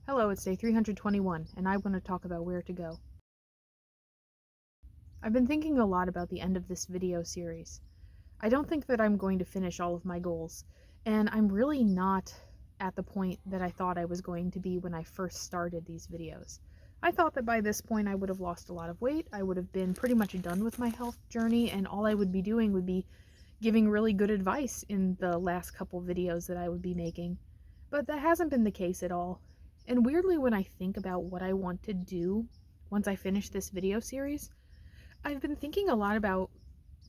Hello, it's day 321, and I want to talk about where to go. I've been thinking a lot about the end of this video series. I don't think that I'm going to finish all of my goals, and I'm really not at the point that I thought I was going to be when I first started these videos. I thought that by this point I would have lost a lot of weight, I would have been pretty much done with my health journey, and all I would be doing would be giving really good advice in the last couple videos that I would be making. But that hasn't been the case at all. And weirdly, when I think about what I want to do once I finish this video series, I've been thinking a lot about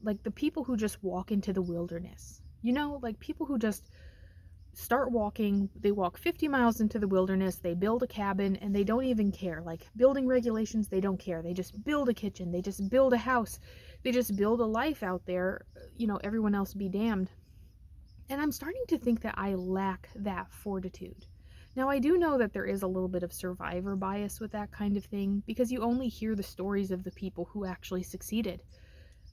like the people who just walk into the wilderness. You know, like people who just start walking, they walk 50 miles into the wilderness, they build a cabin, and they don't even care. Like building regulations, they don't care. They just build a kitchen, they just build a house, they just build a life out there, everyone else be damned. And I'm starting to think that I lack that fortitude. Now, I do know that there is a little bit of survivor bias with that kind of thing because you only hear the stories of the people who actually succeeded.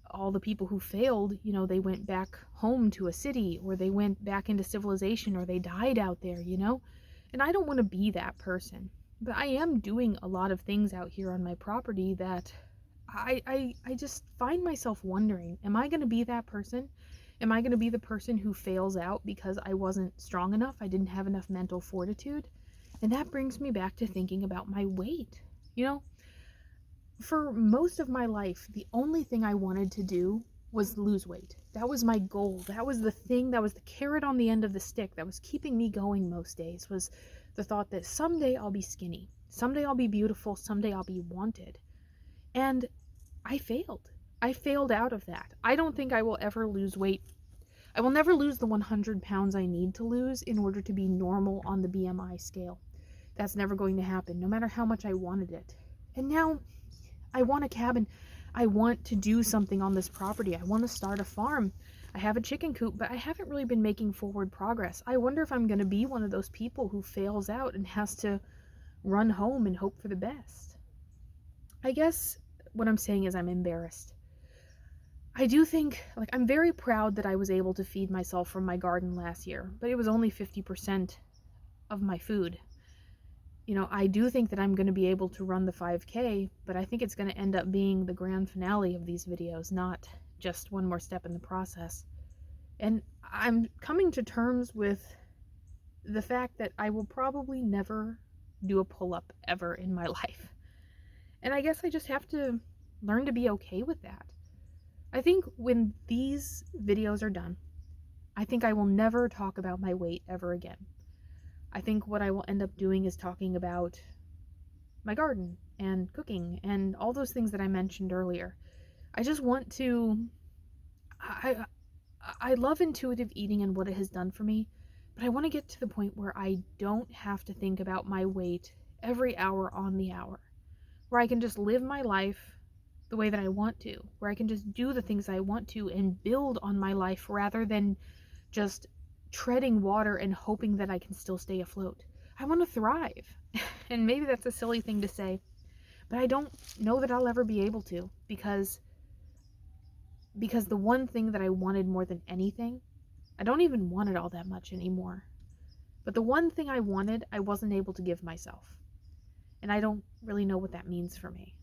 All the people who failed, they went back home to a city or they went back into civilization or they died out there. And I don't want to be that person. But I am doing a lot of things out here on my property that I just find myself wondering, am I going to be that person? Am I going to be the person who fails out because I wasn't strong enough? I didn't have enough mental fortitude? And that brings me back to thinking about my weight. You know, for most of my life, the only thing I wanted to do was lose weight. That was my goal. That was the thing, that was the carrot on the end of the stick that was keeping me going most days, was the thought that someday I'll be skinny. Someday I'll be beautiful. Someday I'll be wanted. And I failed. I failed out of that. I don't think I will ever lose weight. I will never lose the 100 pounds I need to lose in order to be normal on the BMI scale. That's never going to happen, no matter how much I wanted it. And now I want a cabin. I want to do something on this property. I want to start a farm. I have a chicken coop, but I haven't really been making forward progress. I wonder if I'm going to be one of those people who fails out and has to run home and hope for the best. I guess what I'm saying is I'm embarrassed. I do think, I'm very proud that I was able to feed myself from my garden last year, but it was only 50% of my food. I do think that I'm going to be able to run the 5K, but I think it's going to end up being the grand finale of these videos, not just one more step in the process. And I'm coming to terms with the fact that I will probably never do a pull-up ever in my life. And I guess I just have to learn to be okay with that. I think when these videos are done, I think I will never talk about my weight ever again. I think what I will end up doing is talking about my garden and cooking and all those things that I mentioned earlier. I just want to, I love intuitive eating and what it has done for me, but I want to get to the point where I don't have to think about my weight every hour on the hour, where I can just live my life the way that I want to, where I can just do the things I want to and build on my life rather than just treading water and hoping that I can still stay afloat. I want to thrive. And maybe that's a silly thing to say, but I don't know that I'll ever be able to because the one thing that I wanted more than anything, I don't even want it all that much anymore. But the one thing I wanted, I wasn't able to give myself. And I don't really know what that means for me.